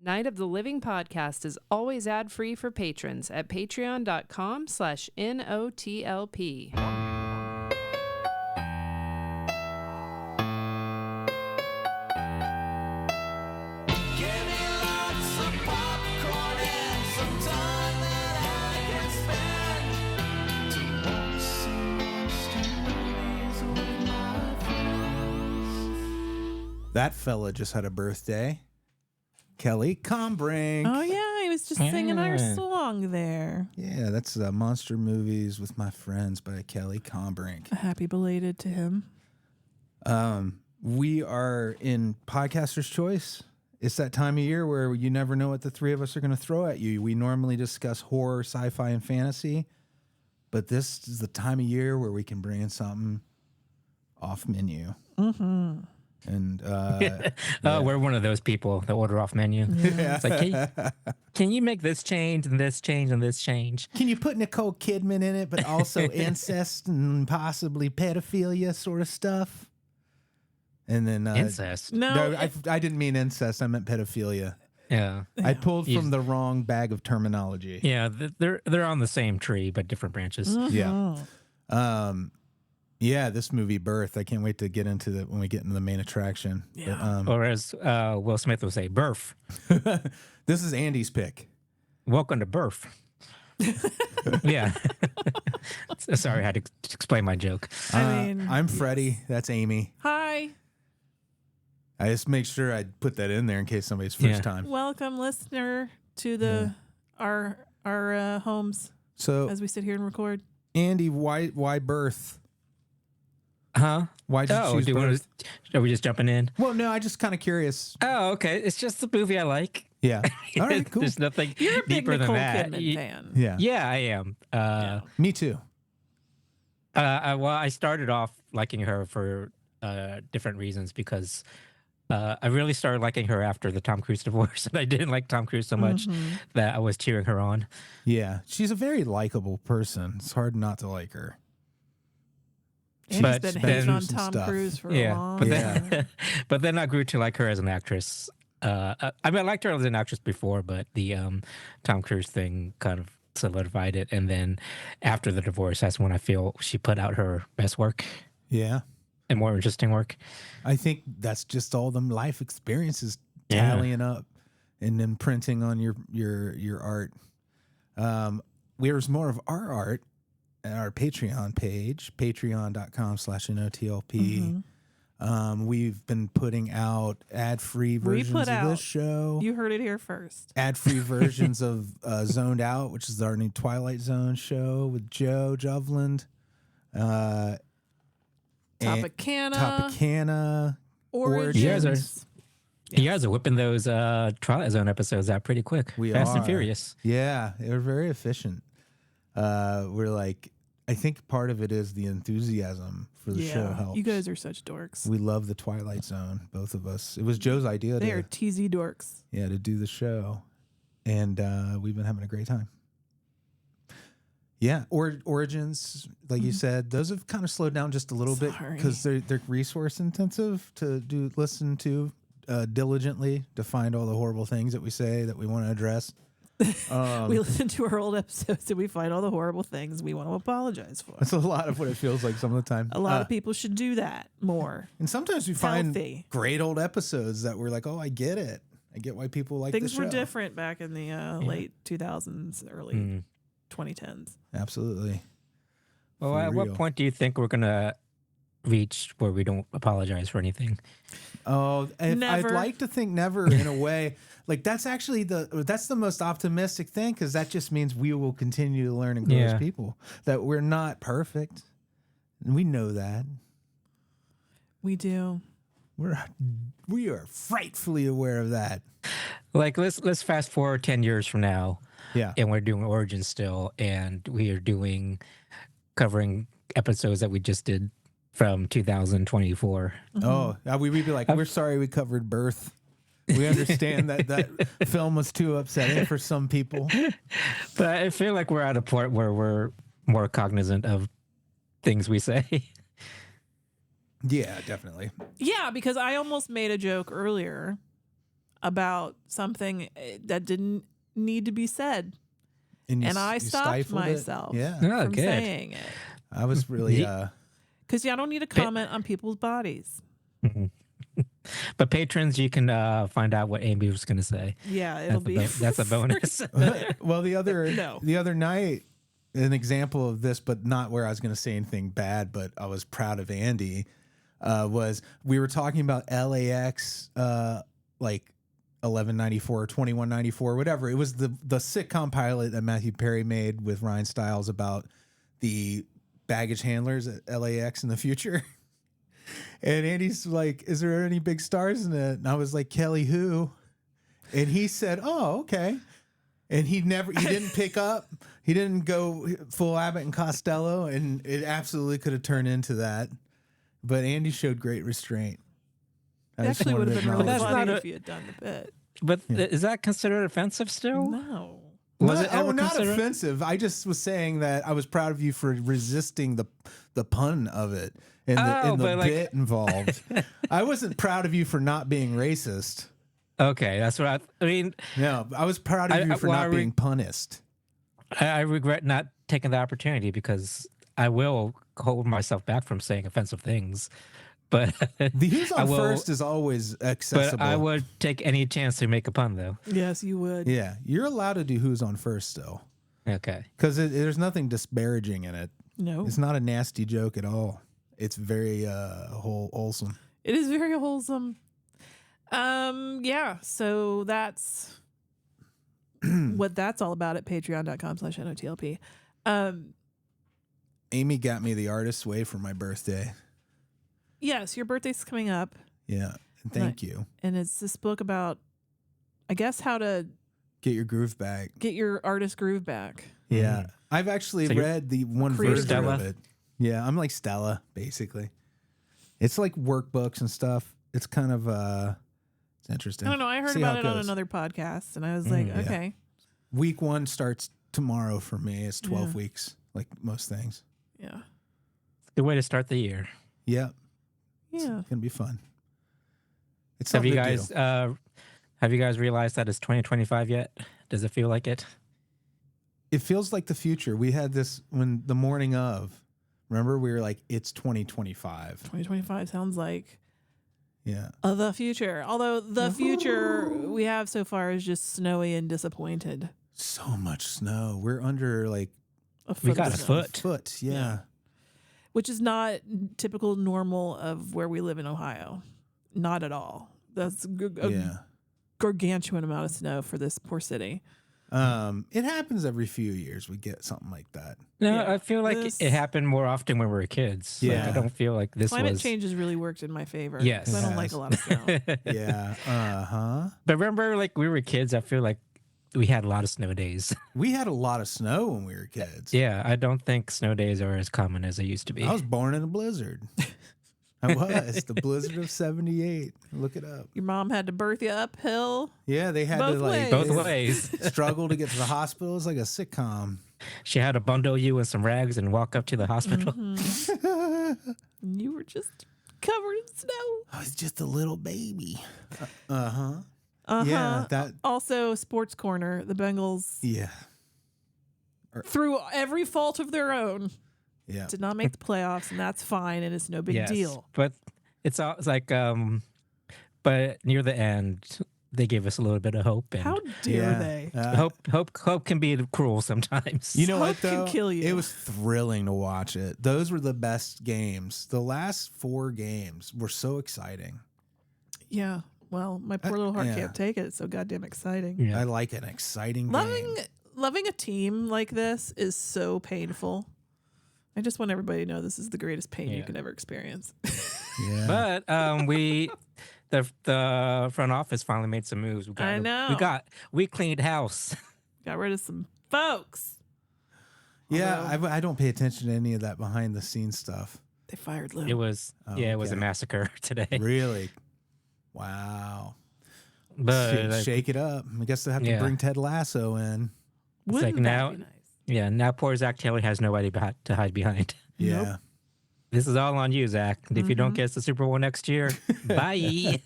Night of the Living podcast is always ad-free for patrons at patreon.com/NOTLP. That fella just had a birthday. Kelley Kombrinck. Oh, yeah. He was just singing our song there. Yeah, that's Monster Movies with My Friends by Kelley Kombrinck. Happy belated to him. We are in Podcaster's Choice. It's that time of year where you never know what the three of us are going to throw at you. We normally discuss horror, sci-fi, and fantasy. But this is the time of year where we can bring in something off menu. Mm-hmm. And we're one of those people that order off menu. Yeah. It's like, can you make this change and this change and this change? Can you put Nicole Kidman in it, but also incest and possibly pedophilia sort of stuff? And then Incest? No, I didn't mean incest. I meant pedophilia. Yeah. I pulled from the wrong bag of terminology. Yeah, they're on the same tree, but different branches. Mm-hmm. Yeah. Yeah, this movie Birth. I can't wait to get into it when we get into the main attraction. Yeah. Or as Will Smith would say, birth. This is Andy's pick. Welcome to birth. Yeah. Sorry, I had to explain my joke. I'm Freddy. That's Amy. Hi. I just make sure I put that in there in case somebody's first time. Welcome, listener, to our homes So, as we sit here and record. Andy, why Birth? Huh? Why did you choose Birth? Are we just jumping in? Well, no, I'm just kind of curious. Oh, okay. It's just the movie I like. Yeah. All right, cool. There's nothing You're a big deeper Nicole than that. Kidman fan. Yeah. Yeah, I am. Me too. Well, I started off liking her for different reasons because I really started liking her after the Tom Cruise divorce. And I didn't like Tom Cruise so much that I was cheering her on. Yeah. She's a very likable person. It's hard not to like her. She's But been then- hating on some Tom stuff. Cruise for a Yeah, long but time. then, but then I grew to like her as an actress. I mean, I liked her as an actress before, but the Tom Cruise thing kind of solidified it. And then after the divorce, that's when I feel she put out her best work Yeah. and more interesting work. I think that's just all them life experiences Yeah. tallying up and imprinting on your art. There's more of our art at our Patreon page, patreon.com/NOTLP. We've been putting out ad-free versions of this show. You heard it here first. Ad-free versions of Zoned Out, which is our new Twilight Zone show with Juvland. Topicana. Origins. You guys are whipping those Twilight Zone episodes out pretty quick. We Fast are. and Furious. Yeah, they're very efficient. We're like, I think part of it is the enthusiasm for the show helps. You guys are such dorks. We love the Twilight Zone, both of us. It was Joe's idea They are to TZ dorks. to do the show, and we've been having a great time. Yeah, Origins, like you said, those have kind of slowed down just a little bit because they're resource intensive to listen to diligently to find all the horrible things that we say that we want to address. We listen to our old episodes and we find all the horrible things we want to apologize for. That's a lot of what it feels like some of the time. A lot of people should do that more. And sometimes we find great old episodes that we're like, oh, I get it. I get why people like Things the show. were different back in the late 2000s, early 2010s. Absolutely. Well, For at real. what point do you think we're going to reach where we don't apologize for anything? Oh, I'd Never. like to think never in a way. Like that's actually that's the most optimistic thing because that just means we will continue to learn and grow as people. That we're not perfect, and we know that. We do. We are frightfully aware of that. Like let's fast forward 10 years from now. Yeah. And we're doing Origins still, and we are covering episodes that we just did from 2024. Oh, we'd be like, we're sorry we covered Birth. We understand that film was too upsetting for some people. But I feel like we're at a point where we're more cognizant of things we say. Yeah, definitely. Yeah, because I almost made a joke earlier about something that didn't need to be said. And I stopped myself from saying it. I was really... Because I don't need to comment on people's bodies. But patrons, you can find out what Amy was going to say. Yeah, it'll that's a bonus. Well, the other night, an example of this, but not where I was going to say anything bad, but I was proud of Andy, was we were talking about LAX, like 1194 or 2194, whatever. It was the sitcom pilot that Matthew Perry made with Ryan Stiles about the baggage handlers at LAX in the future. And Andy's like, is there any big stars in it? And I was like, Kelley who? And he said, oh, okay. And he didn't pick up. He didn't go full Abbott and Costello, and it absolutely could have turned into that. But Andy showed great restraint. It actually would have been really funny if you had done the bit. But is that considered offensive still? No. Was it ever not considered? offensive. I just was saying that I was proud of you for resisting the pun of it and the bit involved. I wasn't proud of you for not being racist. Okay, that's what I mean. No, I was proud of you for not being punished. I regret not taking the opportunity because I will hold myself back from saying offensive things. But the who's on first is always accessible. But I would take any chance to make a pun, though. Yes, you would. Yeah, you're allowed to do who's on first still. Okay. Because there's nothing disparaging in it. No. It's not a nasty joke at all. It's very wholesome. It is very wholesome. Yeah, so that's what that's all about at patreon.com/NOTLP. Amy got me The Artist's Way for my birthday. Yes, your birthday's coming up. Yeah, and thank you. And it's this book about, I guess, how to get your groove back. Get your artist groove back. Yeah. I've actually read the one version of it. Yeah, I'm like Stella, basically. It's like workbooks and stuff. It's kind of it's interesting. I don't know. I heard about it on another podcast, and I was like, okay. Week 1 starts tomorrow for me. It's 12 weeks, like most things. Yeah. Good way to start the year. Yeah. Yeah. It's gonna be fun. It's have you guys realized that it's 2025 yet? Does it feel like it? It feels like the future. We had this when the morning of. Remember, we were like, it's 2025. 2025 sounds like the future. Although the future we have so far is just snowy and disappointed. So much snow. We're under like a foot. We got a foot. Yeah. Which is not typical normal of where we live in Ohio. Not at all. That's a gargantuan amount of snow for this poor city. It happens every few years. We get something like that. No, I feel like it happened more often when we were kids. Yeah. Like, I don't feel like this Climate change has really worked in my favor. Yes. I don't like a lot of snow. Yeah. But remember, like, we were kids, I feel like we had a lot of snow days. We had a lot of snow when we were kids. Yeah, I don't think snow days are as common as they used to be. I was born in a blizzard. I was. The blizzard of 78. Look it up. Your mom had to birth you uphill? Yeah, they had both to like both ways struggle to get to the hospital. It was like a sitcom. She had to bundle you in some rags and walk up to the hospital. Mm-hmm. You were just covered in snow. I was just a little baby. Yeah, that also Sports Corner, the Bengals. Yeah. Through every fault of their own. Yeah. Did not make the playoffs, and that's fine, and it's no big deal. But it's like but near the end they gave us a little bit of hope. And how dare they? Hope can be cruel sometimes. You know hope what though? Can kill you. It was thrilling to watch it. Those were the best games. The last 4 games were so exciting. Yeah. Well, my poor little heart can't take it. It's so goddamn exciting. Yeah. I like an exciting game. Loving a team like this is so painful. I just want everybody to know this is the greatest pain you could ever experience. Yeah. But the front office finally made some moves. We cleaned house. Got rid of some folks. Yeah, I don't pay attention to any of that behind the scenes stuff. They fired Lou. It was it was a massacre today. Really? Wow. But shake it up. I guess they have to bring Ted Lasso in. Wouldn't that be nice? Yeah, now poor Zach Taylor has nobody to hide behind. Yeah. Nope. This is all on you, Zach. If you don't get us the Super Bowl next year, bye.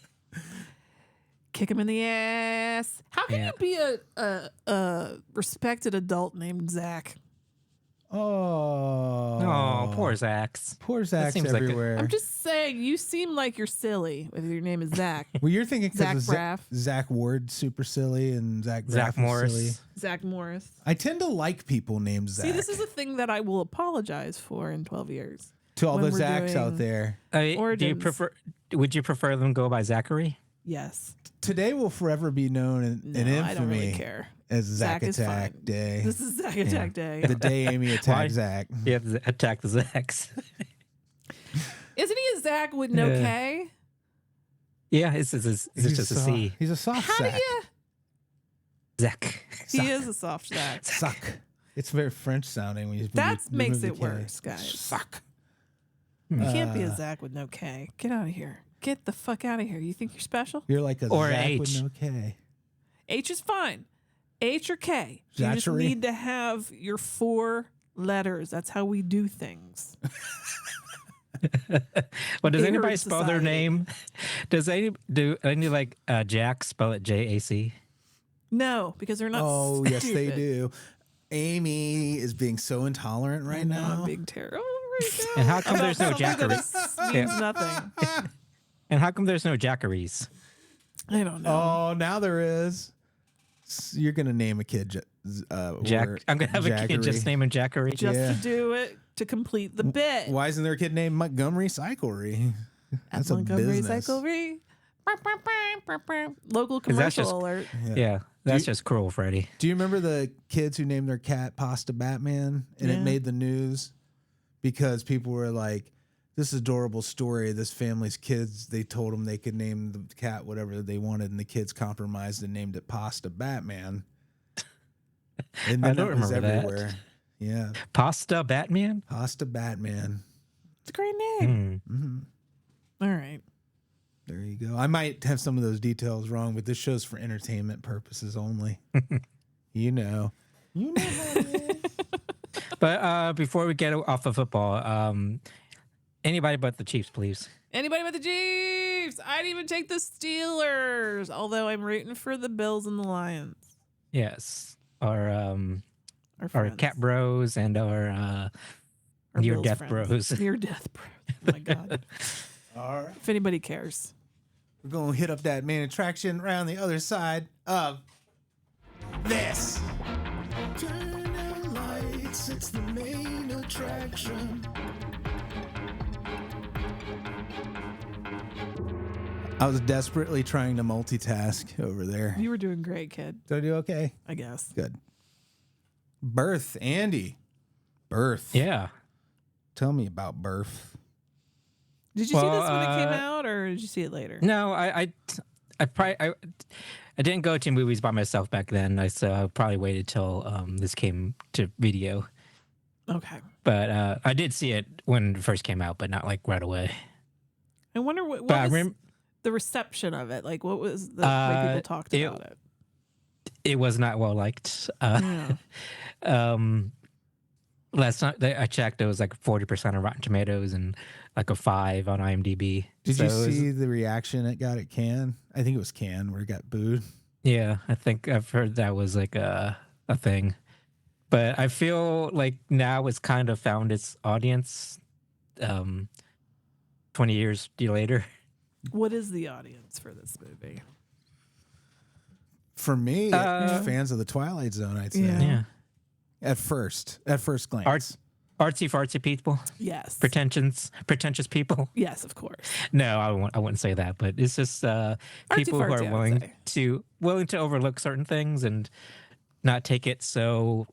kick him in the ass. How can you be a respected adult named Zach? Oh, poor Zach. Poor Zach's everywhere. I'm just saying, you seem like you're silly if your name is Zach. Well, you're thinking Zach because Braff. Zach Ward's super silly and Zach Morris. silly. Zach Morris. I tend to like people named Zach. See, this is a thing that I will apologize for in 12 years. To all when the we're Zachs out doing there. Origins. Would you prefer them go by Zachary? Yes. Today will forever be known in infamy I don't really care. as Zach is Attack fine. Day. This is Zach Attack Day. The day Amy attacked Zach. You have to attack the Zachs. Isn't he a Zach with no K? Yeah, it's just a C. He's a soft How Zach. do you? Zach. He is a soft Zach. Suck. It's very French sounding when you That you makes remove the it K. worse, guys. Suck. You can't be a Zach with no K. Get out of here. Get the fuck out of here. You think you're special? You're like a Or Zach H. with no K. H is fine. H or K. You just Zachary? need to have your 4 letters. That's how we do things. Well, does In anybody her spell their society. name? Do any like Jack spell it Jac? No, because they're not Oh, stupid. yes, they do. Amy is being so intolerant right I know, now. I'm being terrible right now. And how come About there's no something that Jackery? means nothing. And how come there's no Jackeries? I don't know. Oh, now there is. You're gonna name a kid Jack. or I'm gonna have a kid just Jackery. name him Jackery. Just yeah. to do it, to complete the bit. Why isn't there a kid named Montgomery Cyclery? That's a Montgomery business. Cyclery. Local that's commercial just- alert. Yeah, that's just cruel, Freddy. Do you remember the kids who named their cat Pasta Batman and it Yeah. made the news because people were like, "This is adorable story. This family's kids. They told them they could name the cat whatever they wanted, and the kids compromised and named it Pasta Batman." And I then don't it was remember that. everywhere. Yeah, Pasta Batman. Pasta Batman. It's a great name. Hmm All right. There you go. I might have some of those details wrong, but this show's for entertainment purposes only. You know. You know how it is. But before we get off of football, anybody but the Chiefs, please. Anybody but the Chiefs? I'd even take the Steelers, although I'm rooting for the Bills and the Lions. Yes, our friends. cat bros and our near Bills death friends. bros. Near death bros. Oh my God. All right. If anybody cares. We're going to hit up that main attraction around the other side of this. Turn out lights, it's the main attraction. I was desperately trying to multitask over there. You were doing great, kid. Did I do okay? I guess. Good. Birth, Andy. Birth. Yeah. Tell me about Birth. Did you see Well, this when it came out, or did you see it later? No, I didn't go to movies by myself back then. So I probably waited till this came to video. Okay. But I did see it when it first came out, but not like right away. I wonder what But I was the reception of it. Like, what was the way people talked about it? It was not well liked. Yeah. Last time I checked, it was like 40% on Rotten Tomatoes and like a 5 on IMDb. Did So you it was- see the reaction it got at Cannes? I think it was Cannes where it got booed. Yeah, I think I've heard that was like a thing. But I feel like now it's kind of found its audience 20 years later. What is the audience for this movie? For me, fans of the Twilight Zone, I'd say. Yeah. Yeah. At first glance. Artsy fartsy people, Yes. pretentious people. Yes, of course. No, I wouldn't say that, but it's just people who fartsy, I are would say. willing to overlook certain things and not take it so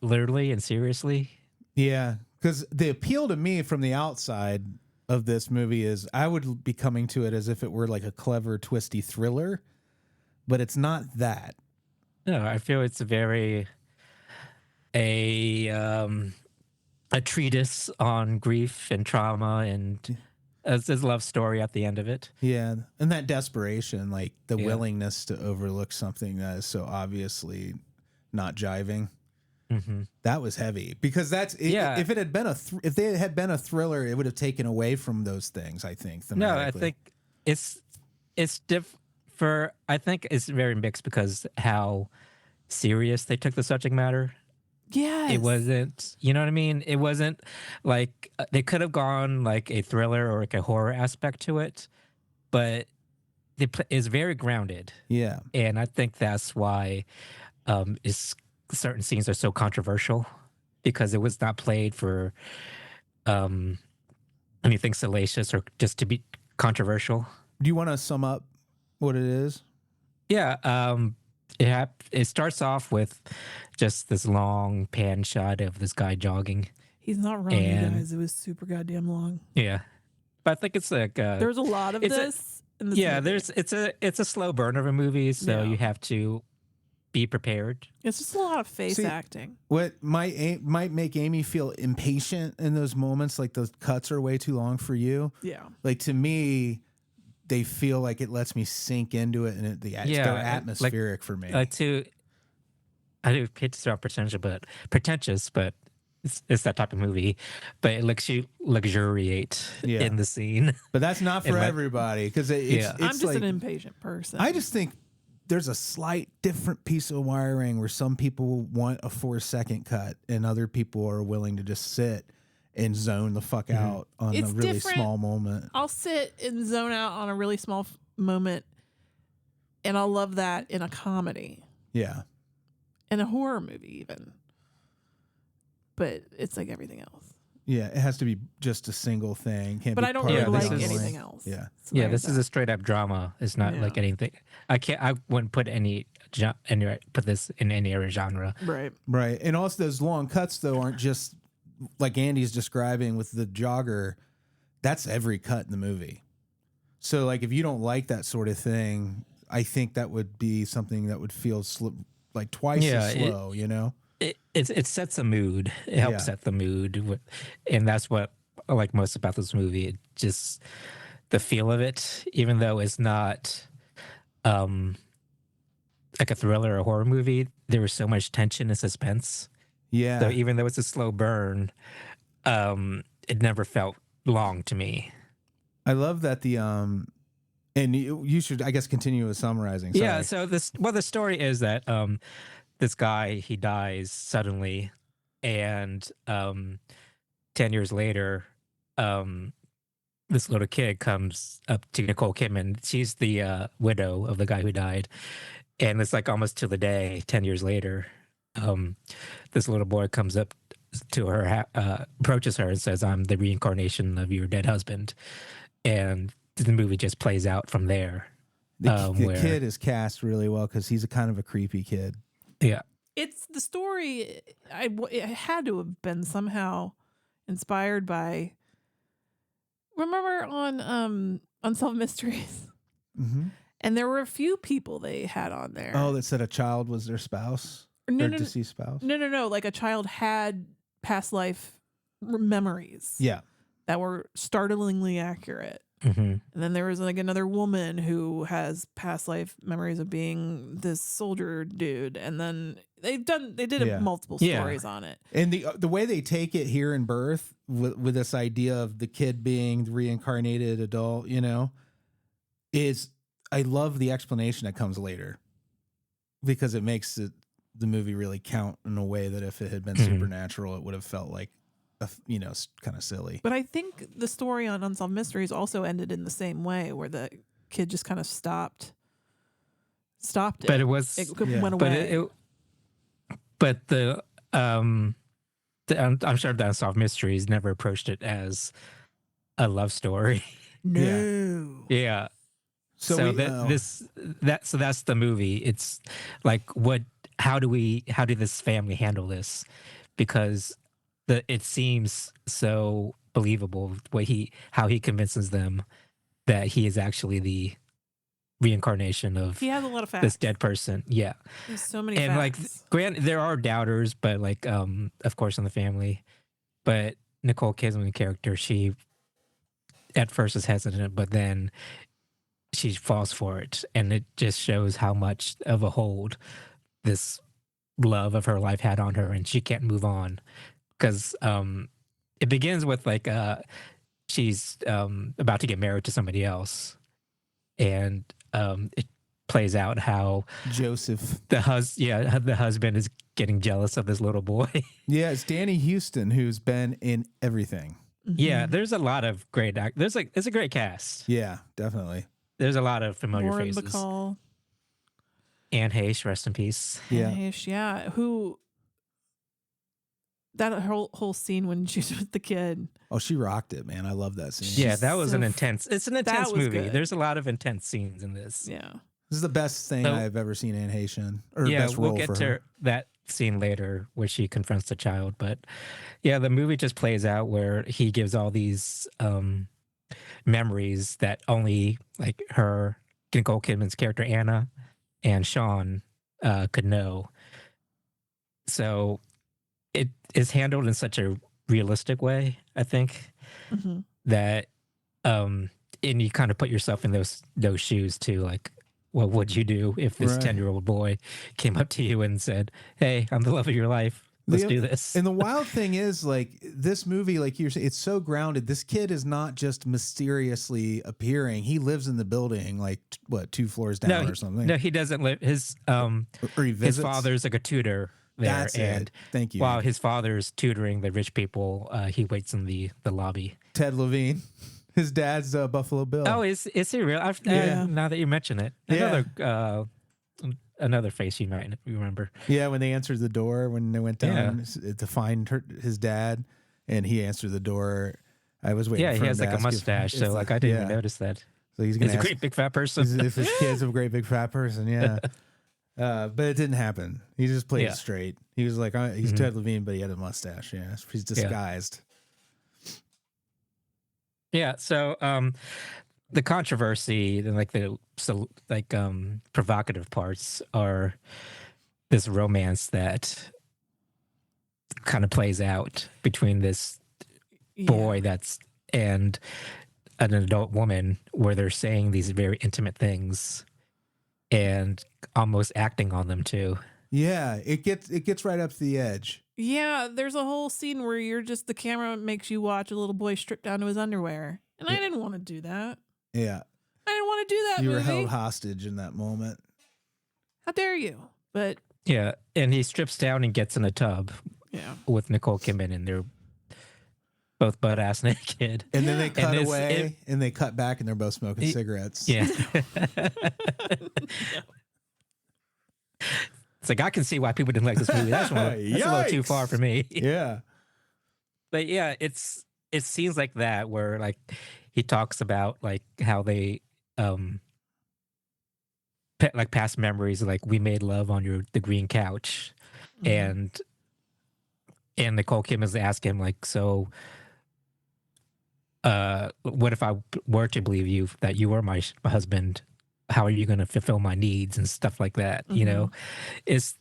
literally and seriously. Yeah, because the appeal to me from the outside of this movie is I would be coming to it as if it were like a clever, twisty thriller, but it's not that. No, I feel it's a treatise on grief and trauma and a love story at the end of it. Yeah, and that desperation, like the Yeah. willingness to overlook something that is so obviously not jiving. Mm-hmm. That was heavy because that's Yeah. If it had been if they had been a thriller, it would have taken away from those things. I think. No, I thematically. think it's I think it's very mixed because how serious they took the subject matter. Yes. It wasn't, you know what I mean? It wasn't like they could have gone like a thriller or like a horror aspect to it, but it's very grounded. Yeah. And I think that's why certain scenes are so controversial, because it was not played for anything salacious or just to be controversial. Do you want to sum up what it is? Yeah. It starts off with just this long pan shot of this guy jogging. He's not wrong, you guys. It was super goddamn long. Yeah. But I think it's like there's a lot of this in this movie. It's a slow burn of a movie, so you have to be prepared. It's just a lot of face acting. What might make Amy feel impatient in those moments, like those cuts are way too long for you. Yeah. Like, to me, they feel like it lets me sink into it, and they're atmospheric for me. I do hate to sound pretentious, but it's that type of movie. But it lets you luxuriate in the scene. But that's not for everybody, because it's I'm just like, an impatient person. I just think there's a slight different piece of wiring where some people want a 4-second cut and other people are willing to just sit and zone the fuck out on a really small moment. I'll sit and zone out on a really small moment, and I'll love that in a comedy. Yeah. In a horror movie even. But it's like everything else. Yeah, it has to be just a single thing. But I don't really like anything else. Yeah. Yeah, this is a straight up drama. It's not like anything. I wouldn't put put this in any other genre. Right. Right. And also those long cuts though aren't just like Andy's describing with the jogger. That's every cut in the movie. So like if you don't like that sort of thing, I think that would be something that would feel like twice as slow, you know? It sets a mood. It helps set the mood, and that's what I like most about this movie. It just the feel of it, even though it's not like a thriller or horror movie. There was so much tension and suspense. Yeah. So even though it's a slow burn, it never felt long to me. I love that and you should, I guess, continue with summarizing. Sorry. Yeah. So the story is that this guy, he dies suddenly, and 10 years later, this little kid comes up to Nicole Kidman. She's the widow of the guy who died, and it's like almost to the day, 10 years later, this little boy comes up to her, approaches her and says, "I'm the reincarnation of your dead husband," and the movie just plays out from there. The kid is cast really well because he's a kind of a creepy kid. Yeah. It's the story. It had to have been somehow inspired by. Remember on Unsolved Mysteries, and there were a few people they had on there. Oh, that said a child was their spouse, deceased spouse. No. Like a child had past life memories. Yeah, that were startlingly accurate. And then there was like another woman who has past life memories of being this soldier dude, and then they did multiple stories on it. And the way they take it here in Birth with this idea of the kid being the reincarnated adult, you know, is I love the explanation that comes later because it makes the movie really count in a way that if it had been supernatural, it would have felt like kind of silly. But I think the story on Unsolved Mysteries also ended in the same way, where the kid just kind of stopped it. But it went away. But I'm sure the Unsolved Mysteries never approached it as a love story. No. Yeah. So that's the movie. It's like how did this family handle this? Because it seems so believable how he convinces them that he is actually the reincarnation of he has a lot of facts. This dead person. Yeah. There's so many and facts. Like granted there are doubters, but like of course in the family. But Nicole Kidman's character, she at first is hesitant, but then she falls for it, and it just shows how much of a hold this love of her life had on her, and she can't move on. Because it begins with like she's about to get married to somebody else, and plays out how Joseph. the husband is getting jealous of this little boy. Yeah, it's Danny Houston, who's been in everything. Yeah, there's a lot of great it's a great cast. Yeah, definitely. There's a lot of familiar Lauren faces. Bacall. Anne Heche, rest in peace. Yeah. Yeah. Who that whole scene when she's with the kid. Oh, she rocked it, man. I love that scene. Yeah, that was so an intense. It's an intense movie. good. There's a lot of intense scenes in this. Yeah. This is the best thing I've ever seen Anne Heche in. Or Yeah, best we'll role get for to her. that scene later where she confronts the child. But yeah, the movie just plays out where he gives all these memories that only like her, Nicole Kidman's character Anna, and Sean could know. So it is handled in such a realistic way, I think, that and you kind of put yourself in those shoes too, like, what would you do if this 10-year-old boy came up to you and said, "Hey, I'm the love of your life. Let's do this." And the wild thing is, like, this movie, like you're saying, it's so grounded. This kid is not just mysteriously appearing. He lives in the building, like, what, 2 floors down or something? No, he doesn't live. His or he visits? his father's like a tutor there. That's and it. Thank you. While his father's tutoring the rich people, he waits in the lobby. Ted Levine. His dad's Buffalo Bill. Oh, is he real? Now that you mention it, another face you might remember. Yeah, when they answered the door when they went down to find his dad, and he answered the door. I was waiting. Yeah, for he him has to like a ask mustache, so like I didn't even notice that. So he's gonna a ask great big fat person. if his kid's a great big fat person. Yeah, but it didn't happen. He just played it straight. He was like, he's Ted Levine, but he had a mustache. Yeah, he's disguised. Yeah, so the controversy and like provocative parts are this romance that kind of plays out between this boy and an adult woman, where they're saying these very intimate things and almost acting on them too. Yeah, it gets right up to the edge. Yeah, there's a whole scene where the camera makes you watch a little boy strip down to his underwear. And I didn't want to do that. Yeah. I didn't want to do that. You movie. were held hostage in that moment. How dare you? But yeah, and he strips down and gets in a tub with Nicole Kidman, and they're both butt ass naked. And then they cut away and they cut back and they're both smoking cigarettes. Yeah. It's like, I can see why people didn't like this movie. That's a little too far for me. Yeah. But yeah, it's scenes like that where like he talks about like how they like past memories, like we made love on the green couch, and Nicole Kidman's ask him like, so what if I were to believe you that you were my husband? How are you going to fulfill my needs and stuff like that? You know, it's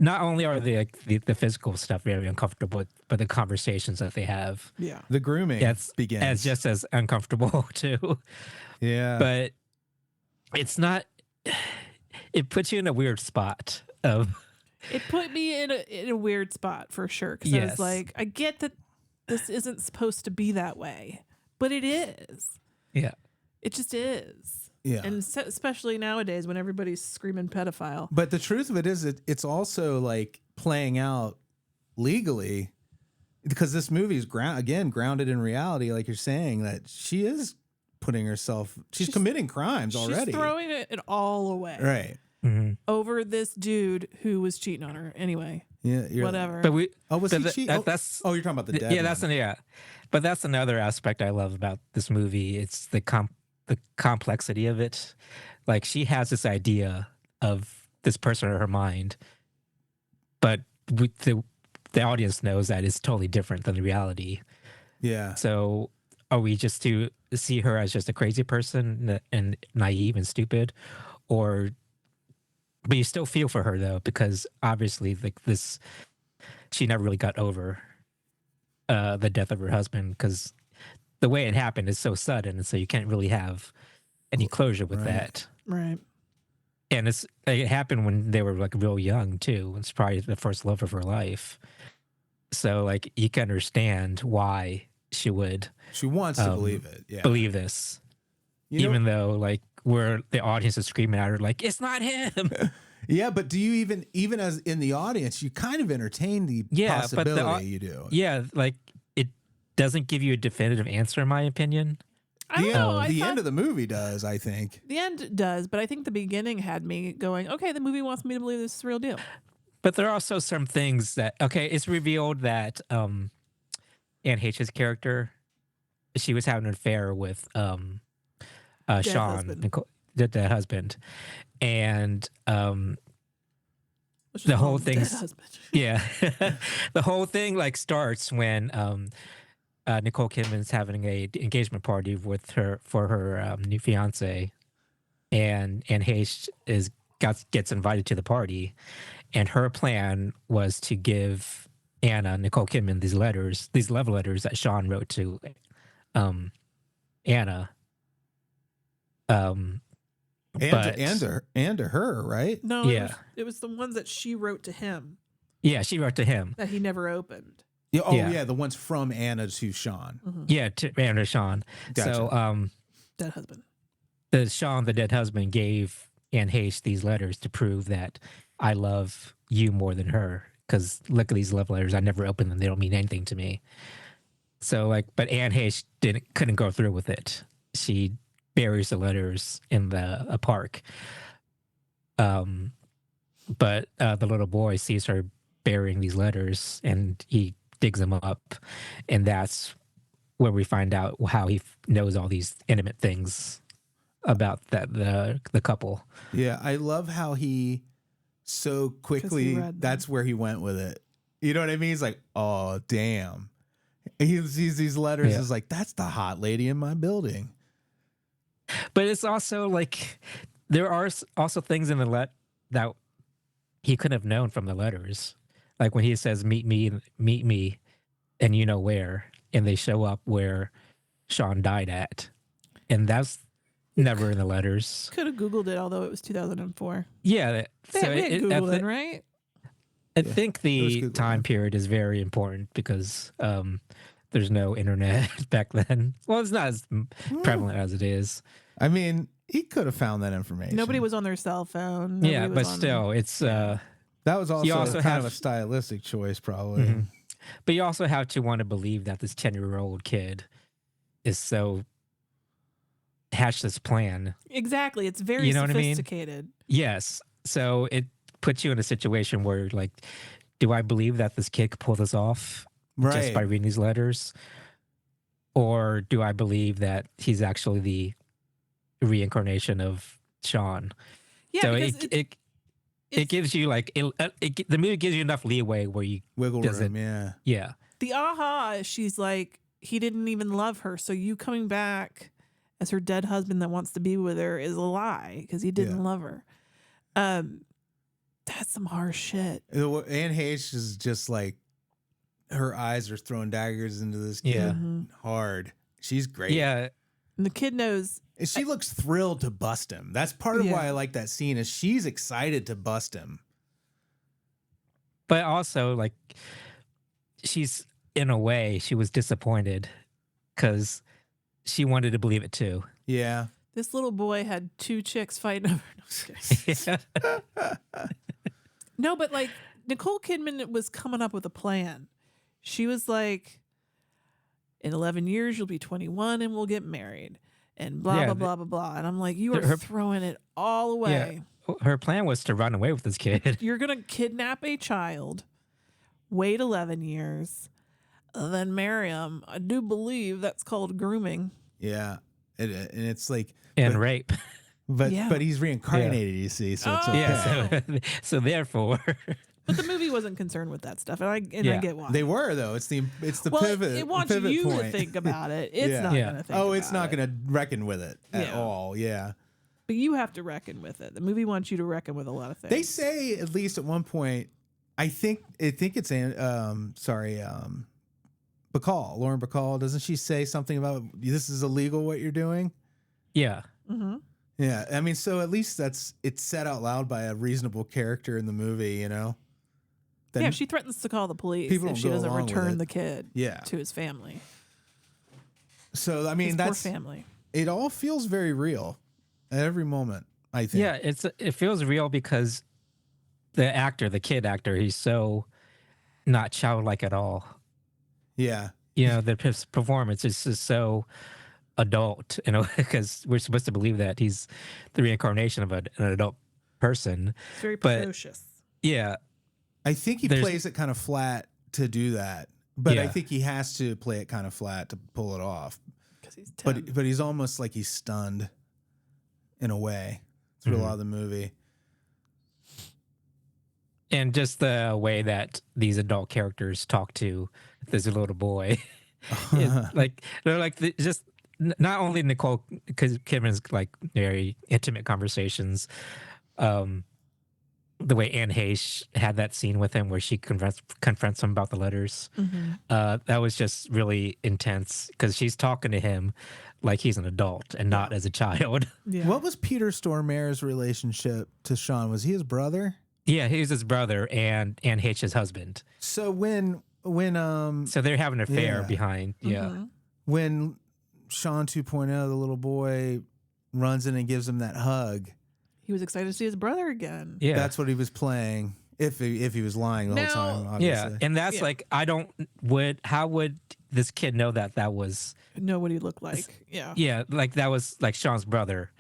not only are the physical stuff very uncomfortable, but the conversations that they have. Yeah, the grooming begins. It's just as uncomfortable too. Yeah, but it's not. It puts you in a weird spot of. It put me in a weird spot for sure, because I was like, I get that this isn't supposed to be that way, but it is. Yeah. It just is. Yeah. And especially nowadays when everybody's screaming pedophile. But the truth of it is, it's also like playing out legally, because this movie is grounded in reality, like you're saying, that she is putting herself, she's committing crimes already. She's throwing it all away. Right. Over this dude who was cheating on her. anyway. Yeah. Whatever. But was he cheating? You're talking about the dead one. But that's another aspect I love about this movie. It's the complexity of it. Like, she has this idea of this person in her mind, but the audience knows that it's totally different than the reality. Yeah. So are we just to see her as just a crazy person and naive and stupid, but you still feel for her though, because obviously like this, she never really got over the death of her husband, because the way it happened is so sudden, and so you can't really have any closure with that. Right. And it happened when they were like real young too. It's probably the first love of her life. So like you can understand why she would. She wants to believe it. Yeah. Believe this, even though like where the audience is screaming at her like, "It's not him." Yeah, but do you even as in the audience, you kind of entertain the possibility you do. Yeah, like it doesn't give you a definitive answer, in my opinion. I don't know. The end of the movie does, I think. The end does, but I think the beginning had me going, okay, the movie wants me to believe this is a real deal. But there are also some things that, it's revealed that Anne Heche's character, she was having an affair with Sean, the husband. And the whole thing, yeah, the whole thing like starts when Nicole Kidman's having a engagement party with her new fiance, and Heche gets invited to the party, and her plan was to give Nicole Kidman these love letters that Sean wrote to Anna. And to her, right? No, yeah, it was the ones that she wrote to him. Yeah, she wrote to him that he never opened. Yeah, the ones from Anna to Sean. Mm-hmm. Yeah, to Anna to Sean. Gotcha. So, dead husband. The dead husband, gave Anne Heche these letters to prove that I love you more than her. Because look at these love letters, I never opened them; they don't mean anything to me. So, but Anne Heche couldn't go through with it. She buries the letters in a park. But the little boy sees her burying these letters, and he digs them up, and that's where we find out how he knows all these intimate things about the couple. Yeah, I love how he so quickly, that's where he went with it. You know what I mean? He's like, oh, damn. He sees these letters, is like, that's the hot lady in my building. But it's also like, there are also things in the that he couldn't have known from the letters. Like when he says, meet me, and you know where, and they show up where Sean died at. And that's never in the letters. Could have Googled it, although it was 2004. Yeah. We had Google then, right? I think the time period is very important because there's no internet back then. Well, it's not as prevalent as it is. I mean, he could have found that information. Nobody was on their cell phone. Yeah, but still, it's... that was also kind of a stylistic choice, probably. Mm-hmm. But you also have to want to believe that this 10-year-old kid is hatched this plan. Exactly. It's very sophisticated. I mean? Yes. So it puts you in a situation where, like, do I believe that this kid could pull this off just by reading these letters? Or do I believe that he's actually the reincarnation of Sean? Yeah, so it gives you the movie gives you enough leeway where you wiggle room. Yeah. The aha, she's like, he didn't even love her, so you coming back as her dead husband that wants to be with her is a lie because he didn't love her. That's some harsh shit. Anne Heche is just like, her eyes are throwing daggers into this kid hard. She's great. Yeah, and the kid knows. And she looks thrilled to bust him. That's part of why I like that scene, is she's excited to bust him. But also, like, she's, in a way, she was disappointed because she wanted to believe it too. Yeah. This little boy had two chicks fighting over. No, but like Nicole Kidman was coming up with a plan. She was like, in 11 years, you'll be 21 and we'll get married. And blah, blah, blah, blah, blah. And I'm like, you are throwing it all away. Yeah. Her plan was to run away with this kid. You're going to kidnap a child, wait 11 years, then marry him. I do believe that's called grooming. Yeah. And it's like... And rape. But he's reincarnated, you see. So it's okay. Yeah, so therefore... But the movie wasn't concerned with that stuff, and I get why. They were, though. It's the pivot. It wants you point. to think about it. It's not going to think about it. It's not going to reckon with it at all. Yeah. But you have to reckon with it. The movie wants you to reckon with a lot of things. They say, at least at one point, I think it's Bacall, Lauren Bacall. Doesn't she say something about this is illegal what you're doing? Yeah. Mm-hmm. Yeah. I mean, so at least it's said out loud by a reasonable character in the movie, you know? Yeah, she threatens to call the police if she doesn't return the kid to his family. So, I mean, poor family. It all feels very real. every moment. I think. Yeah, it feels real because the kid actor, he's so not childlike at all. Yeah. The performance is just so adult, because we're supposed to believe that he's the reincarnation of an adult person. It's very But precocious. yeah, I think he plays it kind of flat to do that, but I think he has to play it kind of flat to pull it off. Because he's 10. But he's almost like he's stunned in a way through a lot of the movie. And just the way that these adult characters talk to this little boy, just not only Nicole Kidman's like very intimate conversations, the way Anne Heche had that scene with him where she confronts him about the letters. That was just really intense because she's talking to him like he's an adult and not as a child. Yeah. What was Peter Stormare's relationship to Sean? Was he his brother? Yeah, he was his brother and Anne Heche's husband. So when so they're having an affair behind. When Sean 2.0, the little boy, runs in and gives him that hug. He was excited to see his brother again. Yeah, that's what he was playing. If he was lying the whole time, obviously. Yeah, and that's like how would this kid know that was know what he looked like? Yeah, yeah, like that was like Sean's brother,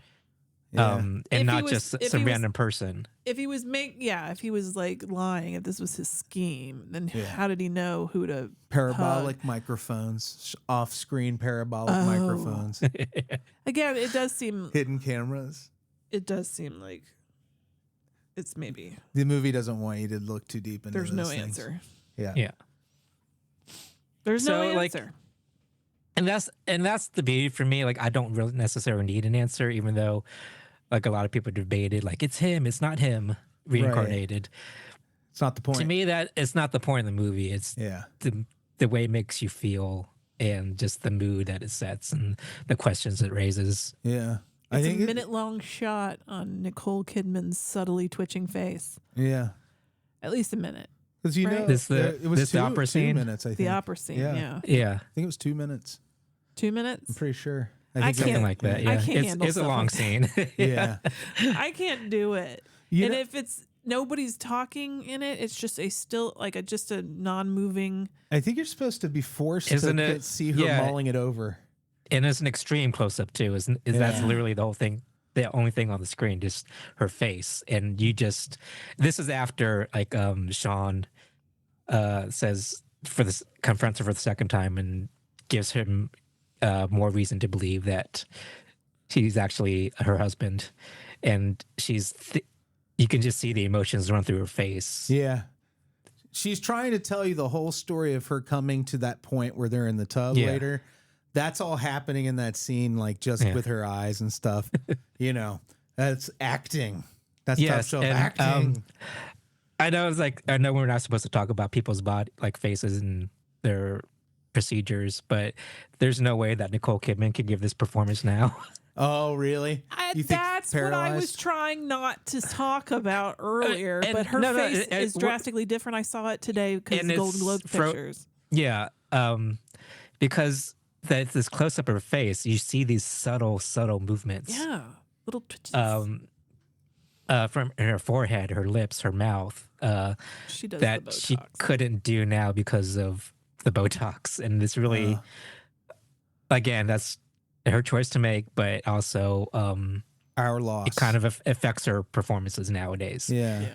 and not just some random person. If he was if he was like lying, if this was his scheme, then how did he know who to parabolic hug? Microphones, off-screen parabolic microphones. Again, it does seem hidden cameras. It does seem like it's maybe the movie doesn't want you to look too deep into. There's no things. answer. Yeah. There's no answer. Like, and that's the beauty for me. Like, I don't really necessarily need an answer, even though like a lot of people debated, like it's him, it's not him reincarnated. Right. It's not the point. To me, that it's not the point of the movie. It's the way it makes you feel and just the mood that it sets and the questions it raises. Yeah. It's a minute-long shot on Nicole Kidman's subtly twitching face. Yeah. At least a minute. Because it was the opera scene. 2 minutes, I think. The opera scene, yeah. I think it was 2 minutes. 2 minutes? I'm pretty sure. I can't, something like that. Yeah, I can't handle it's a long scene. Yeah. I can't do it. If it's nobody's talking in it, it's just a still like just a non-moving. I think you're supposed to be forced to see her mulling it over. And it's an extreme close-up too. That's literally the whole thing. The only thing on the screen, just her face, and this is after like Sean says confronts her for the second time and gives him more reason to believe that he's actually her husband, and you can just see the emotions run through her face. Yeah, she's trying to tell you the whole story of her coming to that point where they're in the tub later. That's all happening in that scene, like just with her eyes and stuff. That's acting. That's top shelf acting. I know we're not supposed to talk about people's body, like faces and their procedures, but there's no way that Nicole Kidman could give this performance now. Oh, really? That's what I was trying not to talk about earlier, but her face is drastically different. I saw it today because of the Golden Globe pictures. Yeah, because that's this close up of her face. You see these subtle movements. Yeah, little twitches. From her forehead, her lips, her mouth. She does that she couldn't do now because of the Botox, and this really, again, that's her choice to make, but also our loss. It kind of affects her performances nowadays. Yeah.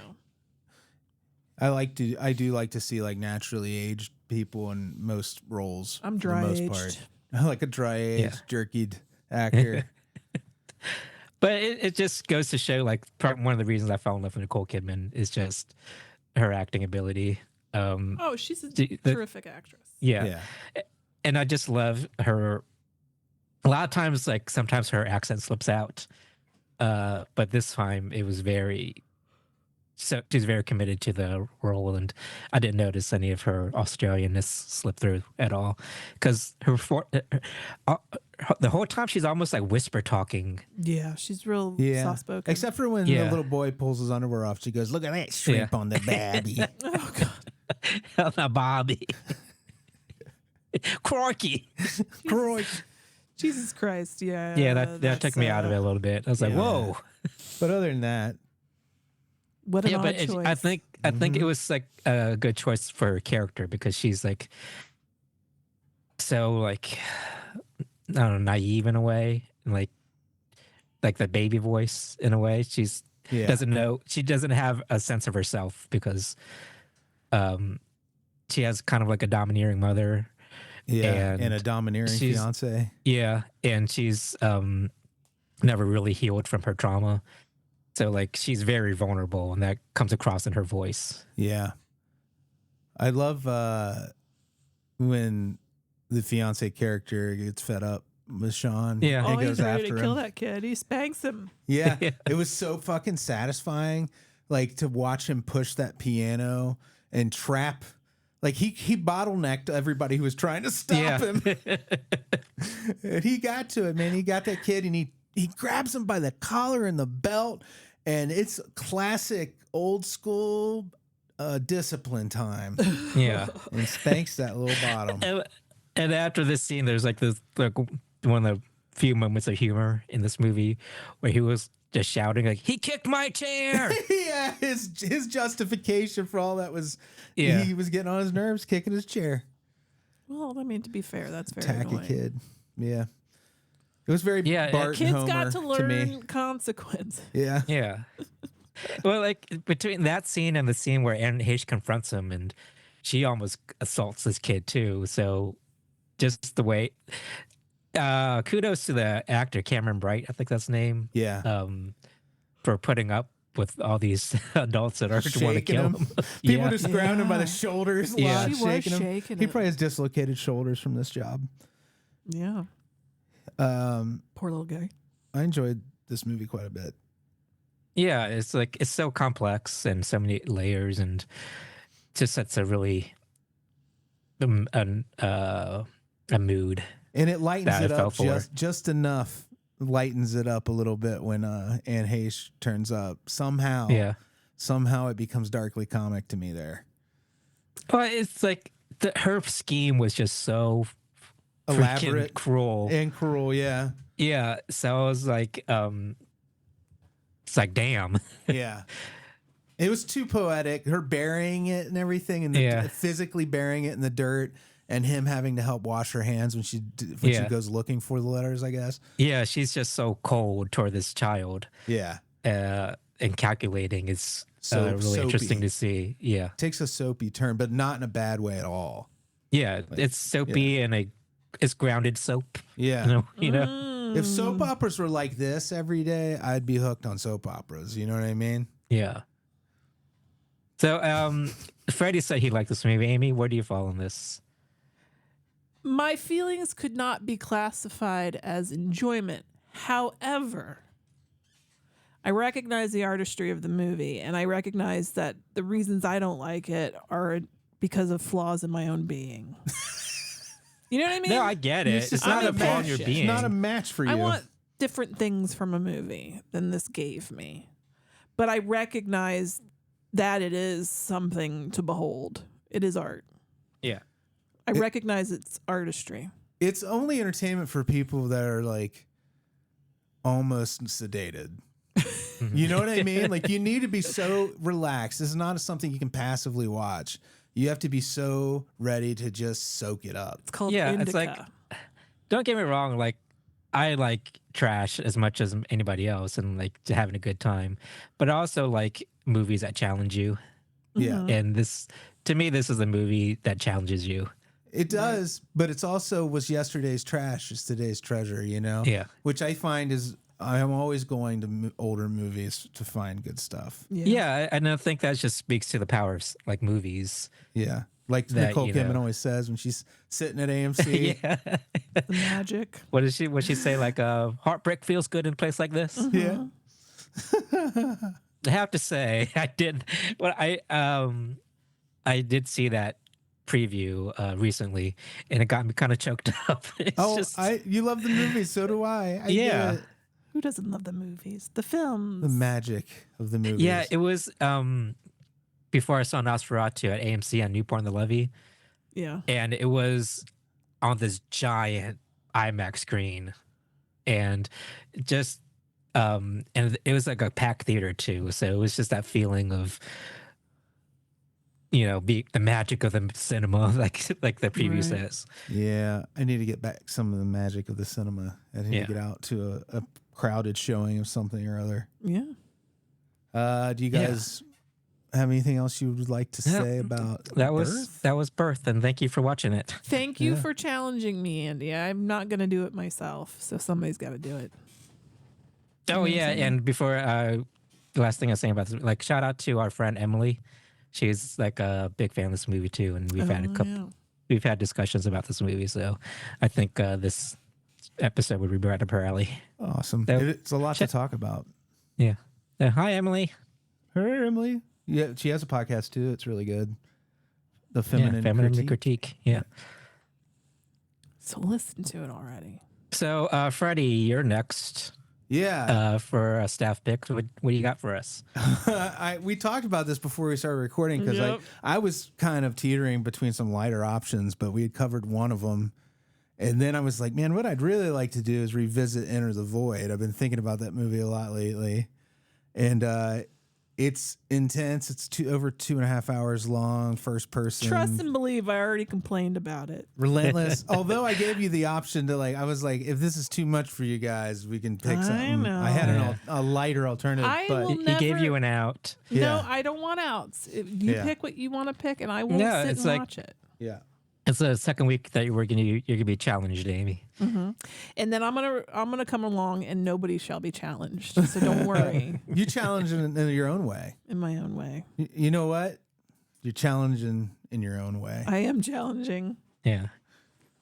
I do like to see like naturally aged people in most roles. I'm dry for the aged. most part. I like a dry aged, jerkied actor. But it just goes to show, like, one of the reasons I fell in love with Nicole Kidman is just her acting ability. She's a terrific actress. Yeah. And I just love her. A lot of times, like, sometimes her accent slips out. But this time it was she's very committed to the role, and I didn't notice any of her Australianness slip through at all, because the whole time she's almost like whisper talking. Yeah, she's real soft spoken. Except for when the little boy pulls his underwear off, she goes, "Look at that shrimp on the babby." Oh God, on the Bobby. Crikey. Jesus Christ. Yeah. Yeah, that took me out of it a little bit. I was like, Yeah. whoa. But other than that, What an odd choice. I think it was like a good choice for her character because she's like so like I don't know, naive in a way, and like the baby voice in a way. She's doesn't know, she doesn't have a sense of herself because she has kind of like a domineering mother. Yeah, and a domineering fiance. Yeah, and she's never really healed from her trauma. So like she's very vulnerable, and that comes across in her voice. Yeah. I love when the fiance character gets fed up with Sean. Yeah. And Oh, goes he's ready after to kill him. that kid. He spanks him. Yeah. It was so fucking satisfying, like, to watch him push that piano and trap. Like, he bottlenecked everybody who was trying to stop him. And he got to it, man. He got that kid, and he grabs him by the collar and the belt, and it's classic old school discipline time. Yeah. And spanks that little bottom. And after this scene, there's like this like one of the few moments of humor in this movie where he was just shouting like, "He kicked my chair!" Yeah, his justification for all that was he was getting on his nerves, kicking his chair. Well, I mean, to be fair, that's very Tacky annoying. kid. Yeah. It was very Bart Kids and Homer got to to me. learn consequences. Yeah. Yeah. Well, like between that scene and the scene where Anne Heche confronts him and she almost assaults this kid too. So just the way, kudos to the actor Cameron Bright, I think that's his name. Yeah. For putting up with all these adults that are want to kill him. People just grabbing him by the shoulders. Yeah. She was shaking He him. probably has dislocated shoulders from this job. Yeah. Poor little guy. I enjoyed this movie quite a bit. Yeah, it's like it's so complex and so many layers, and just sets a really a mood. And it lightens that it I up felt for. just enough. Lightens it up a little bit when Anne Heche turns up. Somehow it becomes darkly comic to me there. Well, it's like her scheme was just so Elaborate, cruel. Yeah. Yeah, so I was like, it's like, damn. Yeah. It was too poetic. Her burying it and everything, and physically burying it in the dirt, and him having to help wash her hands when she goes looking for the letters, I guess. Yeah, she's just so cold toward this child. Yeah. And calculating is really soapy. interesting to see. Yeah. Takes a soapy turn, but not in a bad way at all. Yeah, it's soapy and it's grounded soap. Yeah. You know? If soap operas were like this every day, I'd be hooked on soap operas. You know what I mean? Yeah. So, Freddy said he liked this movie. Amy, where do you fall on this? My feelings could not be classified as enjoyment. However, I recognize the artistry of the movie, and I recognize that the reasons I don't like it are because of flaws in my own being. You know what I mean? No, I get it. It's not a flaw in your impatient. being. It's not a match for you. I want different things from a movie than this gave me. But I recognize that it is something to behold. It is art. Yeah. I recognize its artistry. It's only entertainment for people that are like almost sedated. You know what I mean? Like, you need to be so relaxed. This is not something you can passively watch. You have to be so ready to just soak it up. It's called Yeah, indica. it's like, don't get me wrong. Like, I like trash as much as anybody else and like having a good time, but I also like movies that challenge you. Yeah. And this, to me, this is a movie that challenges you. It does, but it's also was yesterday's trash is today's treasure, you know? Yeah. Which I find is, I'm always going to older movies to find good stuff. Yeah, and I think that just speaks to the power of like movies. Yeah. Like That, Nicole you Kidman know. always says when she's sitting at AMC. Yeah. The magic. What she say? Like, heartbreak feels good in a place like this. Yeah. I have to say, I did. Well, I did see that preview recently, and it got me kind of choked up. It's you love the movie, so do I. Yeah. get it. Who doesn't love the movies? The films. The magic of the movie. Yeah, it was before I saw Nosferatu at AMC on Newport on the Levee, Yeah. and it was on this giant IMAX screen, and just and it was like a packed theater too. So it was just that feeling of, the magic of the cinema, like the preview says. Yeah, I need to get back some of the magic of the cinema. I need to get out to a crowded showing of something or other. Yeah. Do you guys have anything else you would like to say about Birth? That was Birth, and thank you for watching it. Thank you for challenging me, Andy. I'm not going to do it myself, so somebody's got to do it. Oh yeah, and before the last thing I was saying about this, like shout out to our friend Emily. She's like a big fan of this movie too, and we've had discussions about this movie. So I think this episode would be right up her alley. Awesome. So, it's a lot to talk about. Yeah. Hi, Emily. Hey, Emily. Yeah, she has a podcast too. It's really good. The Feminine Critique. Yeah. So listen to it already. So, Freddy, you're next. Yeah. For a staff pick, what do you got for us? We talked about this before we started recording because I was kind of teetering between some lighter options, but we had covered one of them. And then I was like, man, what I'd really like to do is revisit Enter the Void. I've been thinking about that movie a lot lately. And it's intense. It's over 2.5 hours long, first person. Trust and believe, I already complained about it. Relentless. Although I gave you the option to I was like, if this is too much for you guys, we can pick something. Know. I had a lighter alternative. He gave you an out. No, I don't want outs. You pick what you want to pick, and I will sit and watch it. Yeah. It's the second week that you're gonna be challenged, Amy. Mm-hmm. And then I'm gonna come along, and nobody shall be challenged. So don't worry. You challenge in your own way. In my own way. You know what? You're challenging in your own way. I am challenging. Yeah,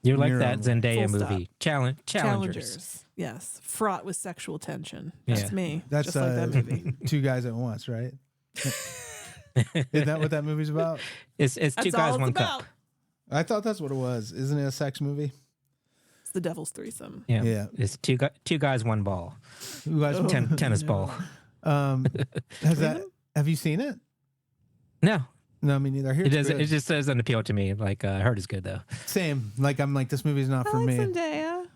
you're like that Zendaya movie. Challengers. Yes, fraught with sexual tension. That's me. That's just like that movie. Two guys at once, right? Isn't that what that movie's about? It's two guys, one cup. I thought that's what it was. Isn't it a sex movie? It's the devil's threesome. Yeah. It's two guys, one ball. Tennis ball. Have you seen it? No, me neither. It just doesn't appeal to me. Like I heard it's good though. Same. I'm like, this movie's not for me. Zendaya.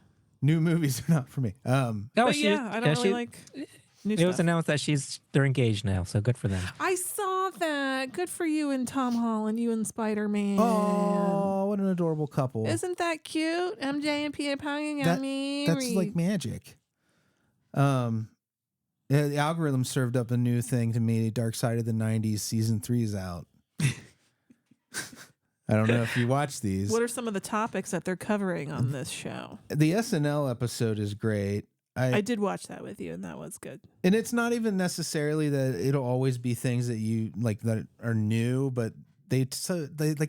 New movies are not for me. I don't really like. It was announced that they're engaged now, so good for them. I saw that. Good for you and Tom Holland, you and Spider-Man. Oh, what an adorable couple. Isn't that cute? MJ and Peter Pan got me. That's like magic. The algorithm served up a new thing to me. Dark Side of the 90s season 3 is out. I don't know if you watch these. What are some of the topics that they're covering on this show? The SNL episode is great. I did watch that with you, and that was good. And it's not even necessarily that it'll always be things that you like that are new, but they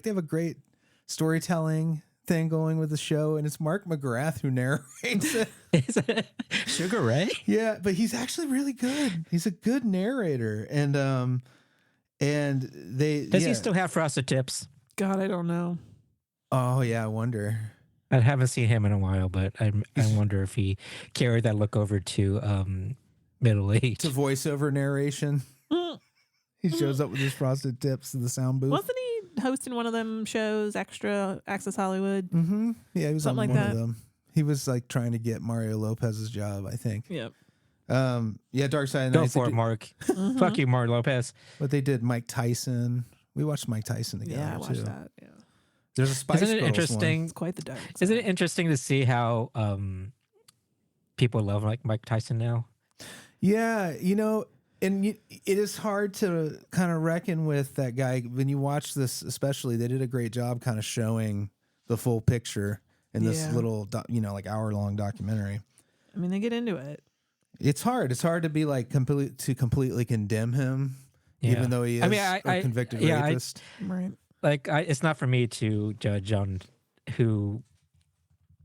have a great storytelling thing going with the show, and it's Mark McGrath who narrates it. Is it Sugar Ray? Yeah, but he's actually really good. He's a good narrator, and does he still have Frosted Tips? God, I don't know. Oh yeah, I wonder. I haven't seen him in a while, but I wonder if he carried that look over to middle age. To voiceover narration. He shows up with his Frosted Tips in the sound booth. Wasn't he hosting one of them shows, Extra, Access Hollywood? Mm-hmm. Yeah, he was something on like one that. of them. He was like trying to get Mario Lopez's job, I think. Yep. Yeah, Dark Side of the Go Night. for it, Mark. Fuck you, Mario Lopez. But they did Mike Tyson. We watched Mike Tyson together. Yeah, I watched too. that. Yeah. There's a Spice Isn't it Girls interesting? one. It's quite the dark. Isn't it interesting to see how people love like Mike Tyson now? Yeah, and it is hard to kind of reckon with that guy. When you watch this, especially, they did a great job kind of showing the full picture in this little, like hour-long documentary. I mean, they get into it. It's hard. It's hard to be like completely condemn him, even though he is a convicted rapist. Right. Like, it's not for me to judge on who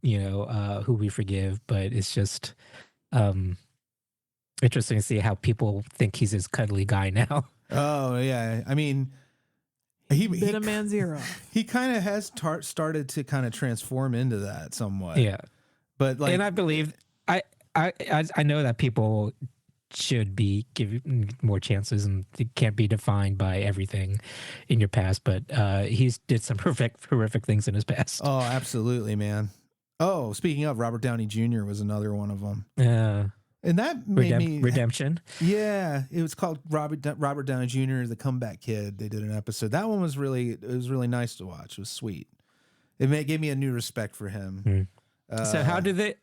we forgive, but it's just interesting to see how people think he's this cuddly guy now. Oh yeah, I mean, he bit a man's ear off. He kind of has started to kind of transform into that somewhat. Yeah, but like, and I believe I know that people should be given more chances, and it can't be defined by everything in your past. But he's did some horrific things in his past. Oh, absolutely, man. Oh, speaking of, Robert Downey Jr. was another one of them. Yeah. And that made me redemption. Yeah, it was called Robert Downey Jr. The Comeback Kid. They did an episode. That one was really nice to watch. It was sweet. Gave me a new respect for him. So how do they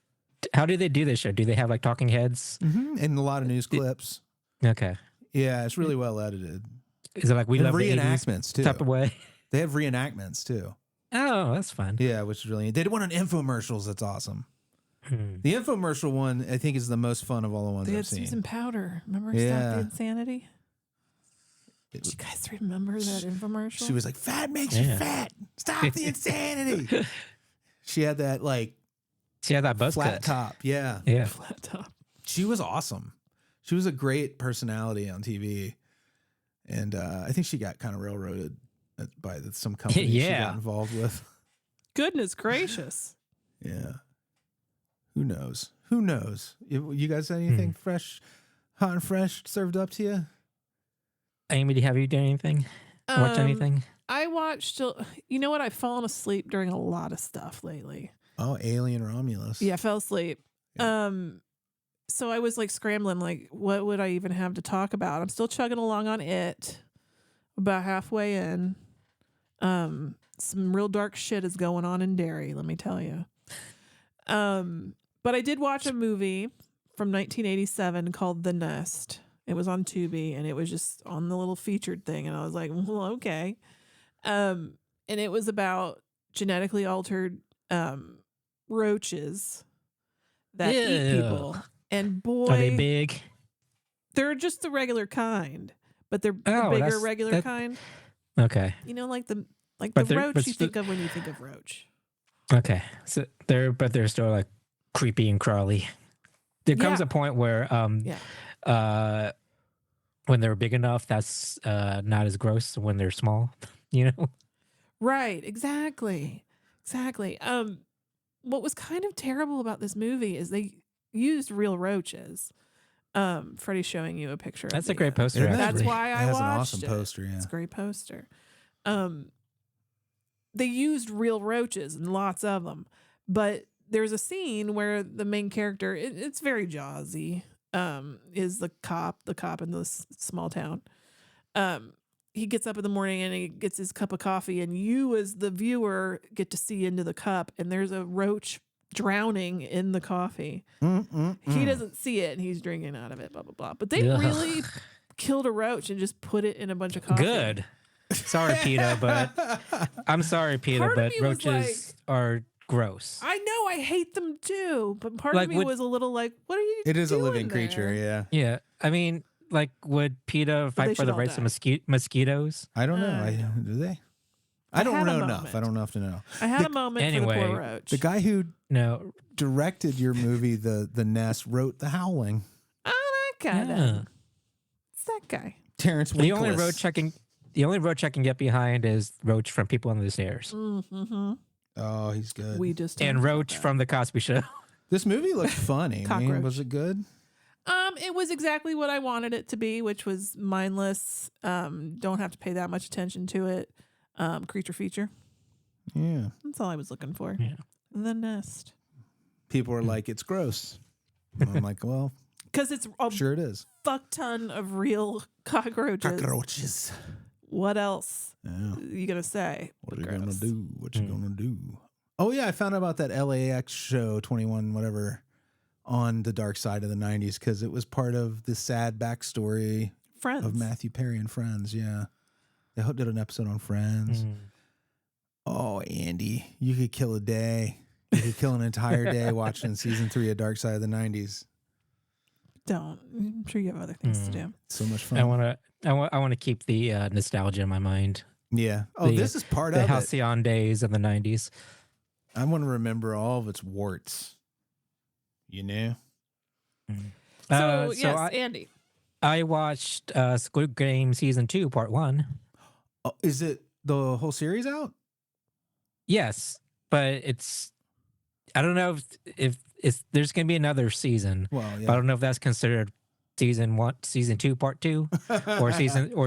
do this show? Do they have like talking heads and a lot of news clips? Okay. Yeah, it's really well edited. Is it like we and love reenactments the 80s too? Type of way. They have reenactments too. Oh, that's fun. Yeah, which is really. They did one on infomercials. That's awesome. The infomercial one, I think, is the most fun of all the ones They I've had seen. Susan Powder. Remember Stop the Insanity? Did you guys remember that infomercial? She was like, "Fat makes you fat. Stop the insanity." She had that buzz flat cut. top. Yeah, flat top. She was awesome. She was a great personality on TV, and I think she got kind of railroaded by some company she got involved with. Goodness gracious. Yeah. Who knows? Who knows? You guys have anything fresh, hot and fresh served up to you? Amy, have you done anything? Watched anything? I watched, you know what? I've fallen asleep during a lot of stuff lately. Oh, Alien Romulus. Yeah, I fell asleep. Yeah. So I was like scrambling, like, what would I even have to talk about? I'm still chugging along on it, about halfway in. Some real dark shit is going on in Derry, let me tell you. But I did watch a movie from 1987 called The Nest. It was on Tubi, and it was just on the little featured thing, and I was like, well, okay. And it was about genetically altered roaches that eat people. And boy, are they big? They're just the regular kind, but they're the bigger regular kind. Okay. You know, like the But roach you think of when you think of roach. Okay, so they're still like creepy and crawly. There comes a point where when they're big enough, that's not as gross. When they're small, you know. Right. Exactly. What was kind of terrible about this movie is they used real roaches. Freddie's showing you a picture. That's of a great poster. It That's why I watched an awesome it. poster. Yeah, It's a great poster. They used real roaches and lots of them, but there's a scene where the main character, it's very Jawsy, is the cop in this small town. He gets up in the morning and he gets his cup of coffee, and you as the viewer get to see into the cup, and there's a roach drowning in the coffee. He doesn't see it, and he's drinking out of it, blah, blah, blah. But they really killed a roach and just put it in a bunch of coffee. Good. Sorry, PETA, but I'm sorry, PETA, but roaches are gross. I know, I hate them too, but part of me was a little like, what are you doing? It is a living there? creature, yeah. Yeah, I mean, like, would PETA fight for the rights of mosquitoes? I don't know. Do they? I don't know enough. I don't know enough to know. I had a moment for the poor roach. The guy who directed your movie, The Nest, wrote The Howling. Oh, that guy. Yeah. It's that guy. Terrence Winkless. The only roach I can get behind is Roach from People Under the Stairs. Mm-hmm. Oh, he's good. We just and Roach from The Cosby Show. This movie looked funny. Was it good? It was exactly what I wanted it to be, which was mindless. Don't have to pay that much attention to it. Creature feature. Yeah. That's all I was looking for. Yeah. The Nest. People are like, it's gross. And I'm like, well, because it's sure it is. Fuck ton of real cockroaches. What else are you gonna say? What are you gonna do? What you gonna do? Oh yeah, I found out about that LAX show 21 whatever on the dark side of the 90s because it was part of the sad backstory of Matthew Perry and Friends. Yeah, they did an episode on Friends. Oh, Andy, you could kill a day. You could kill an entire day watching season 3 of Dark Side of the 90s. Don't. I'm sure you have other things to do. So much fun. I want to keep the nostalgia in my mind. Yeah. Oh, this is part of the halcyon days of the 90s. I want to remember all of its warts. You know? So yes, Andy. I watched Squid Game Season 2, Part 1. Oh, is it the whole series out? Yes, but I don't know if there's going to be another season. Well, yeah. But I don't know if that's considered season 1, season 2, part 2, or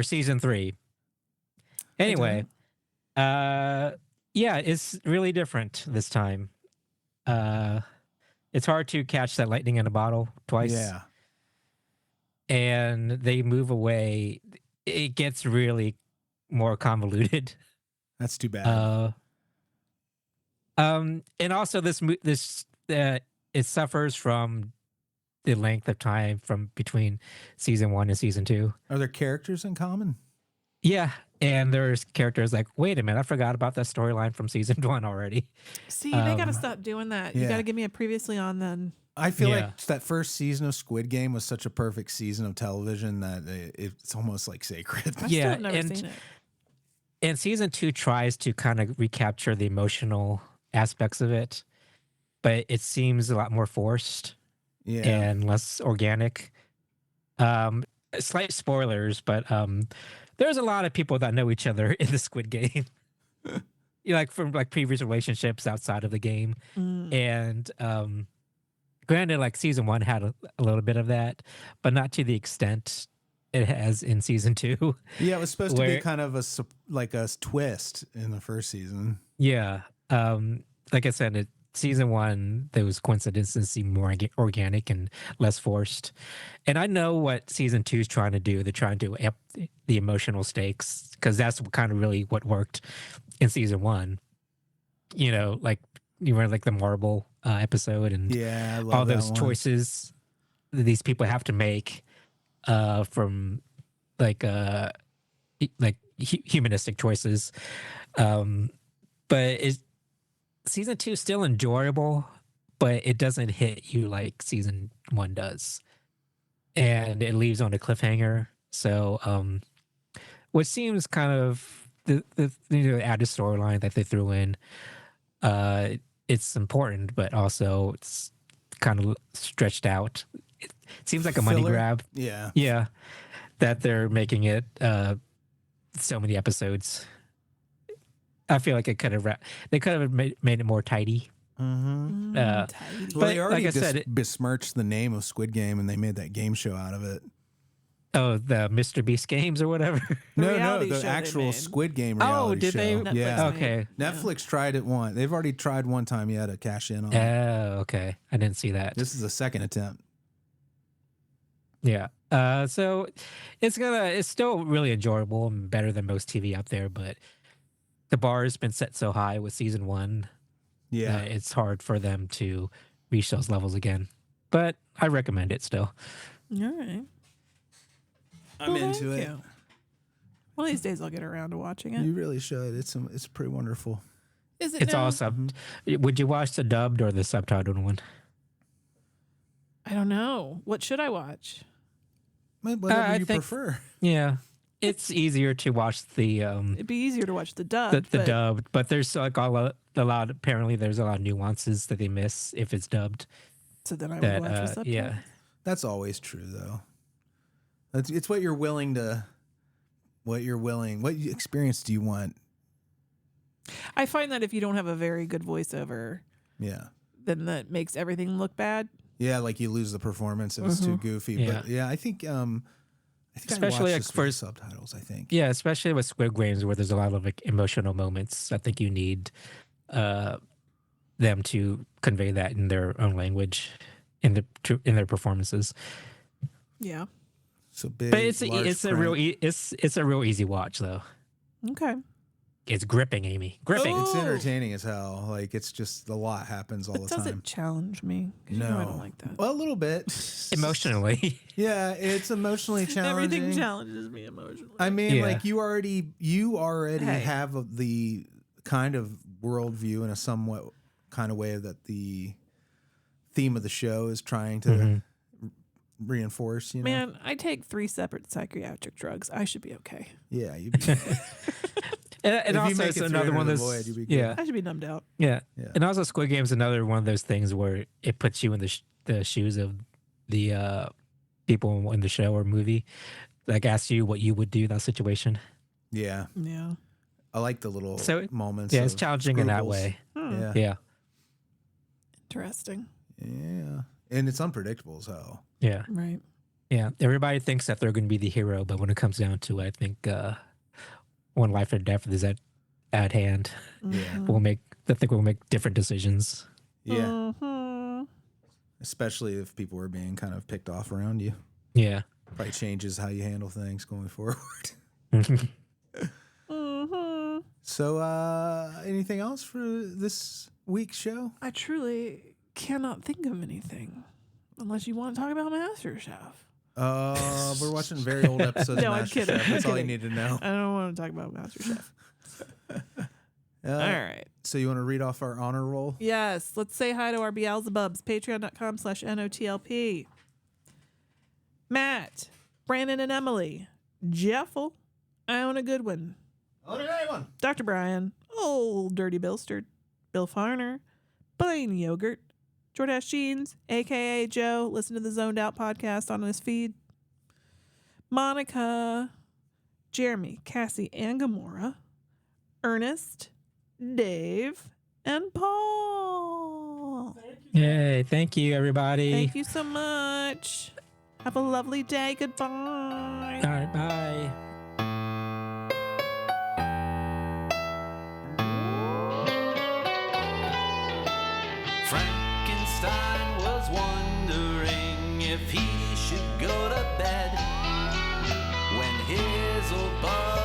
season 3. Anyway, yeah, it's really different this time. it's hard to catch that lightning in a bottle twice. Yeah. And they move away. It gets really more convoluted. That's too bad. And also it suffers from the length of time from between season 1 and season 2. Are there characters in common? Yeah, and there's characters like, wait a minute, I forgot about that storyline from season 1 already. See, they got to stop doing that. You yeah. got to give me a previously on then. I feel like that first season of Squid Game was such a perfect season of television that it's almost like sacred. I still have never seen it. And season 2 tries to kind of recapture the emotional aspects of it, but it seems a lot more forced and less organic. Slight spoilers, but there's a lot of people that know each other in the Squid Game. Like from like previous relationships outside of the game. And granted, like season 1 had a little bit of that, but not to the extent it has in season 2. Yeah, it was supposed to be kind of a twist in the first season. Yeah. Like I said, season 1, those coincidences seem more organic and less forced. And I know what season 2 is trying to do. They're trying to amp the emotional stakes because that's kind of really what worked in season 1. You know, like you were like the marble episode and I love all those that one. choices that these people have to make from like humanistic choices. But season 2 is still enjoyable, but it doesn't hit you like season 1 does. And it leaves on a cliffhanger. So what seems kind of the added storyline that they threw in, it's important, but also it's kind of stretched out. It seems like a money grab. Yeah. Yeah. That they're making it so many episodes. I feel like they could have made it more tidy. Mm-hmm. Tidy. Well, they already like I said, besmirched the name of Squid Game, and they made that game show out of it. Oh, the Mr. Beast games or whatever? No, the actual Squid Game reality show. Oh, did they? Yeah. Okay. Netflix tried it once. They've already tried one time, to cash in on it. Oh, okay. I didn't see that. This is the second attempt. Yeah. So it's still really enjoyable and better than most TV out there, but the bar has been set so high with season 1. Yeah. It's hard for them to reach those levels again. But I recommend it still. All right. I'm into it. One of these days I'll get around to watching it. You really should. It's pretty wonderful. Is it? It's all sub. Would you watch the dubbed or the subtitled one? I don't know. What should I watch? Whatever you prefer. Yeah. It's easier to watch the It'd be easier to watch the dubbed. The dubbed, but there's like a lot. Apparently, there's a lot of nuances that they miss if it's dubbed. So then I would watch the subtitles. Yeah, that's always true, though. It's what you're willing to. What experience do you want? I find that if you don't have a very good voiceover, then that makes everything look bad. Yeah, like you lose the performance if it's too goofy. Yeah. But I think especially like for subtitles, I think. Yeah, especially with Squid Games where there's a lot of like emotional moments. I think you need them to convey that in their own language in their performances. Yeah. So big, but it's a real easy watch though. Okay. It's gripping, Amy. Gripping. It's entertaining as hell. Like it's just a lot happens all the time. Doesn't challenge me. No, I don't like that. Well, a little bit emotionally. Yeah, it's emotionally challenging. Everything challenges me emotionally. I mean, like you already have the kind of worldview in a somewhat kind of way that the theme of the show is trying to reinforce. You know? Man, I take 3 separate psychiatric drugs. I should be okay. Yeah, you'd be. And also, it's another one of those. I should be numbed out. Yeah. And also, Squid Game is another one of those things where it puts you in the shoes of the people in the show or movie. Like, asks you what you would do in that situation. Yeah. Yeah. I like the little moments. Yeah, it's challenging in that way. Yeah. Interesting. Yeah. And it's unpredictable as hell. Yeah. Right. Yeah. Everybody thinks that they're going to be the hero, but when it comes down to it, I think when life or death is at hand, we'll make different decisions. Yeah. Mm-hmm. Especially if people are being kind of picked off around you. Yeah. Probably changes how you handle things going forward. Mm-hmm. So, anything else for this week's show? I truly cannot think of anything unless you want to talk about MasterChef. We're watching very old episodes No, of I'm kidding. MasterChef. That's I'm all you kidding. need to know. I don't want to talk about MasterChef. All right. So you want to read off our honor roll? Yes. Let's say hi to our Beelzebubs. Patreon.com/NOTLP. Matt, Branan and Emily, Jeffel, Iona Goodwin, Dr. Brian, Old Dirty Billsterd, Bill Fahrner, Blayne Yogurt, Jordash Jeans, a.k.a. Joe, listen to the Zoned Out podcast on his feed, Monica, Jeremy, Cassie, and Gamora, Ernest, Dave, and Paul. Yay. Thank you, everybody. Thank you so much. Have a lovely day. Goodbye. All right. Bye. Frankenstein was wondering if he should go to bed when his old bug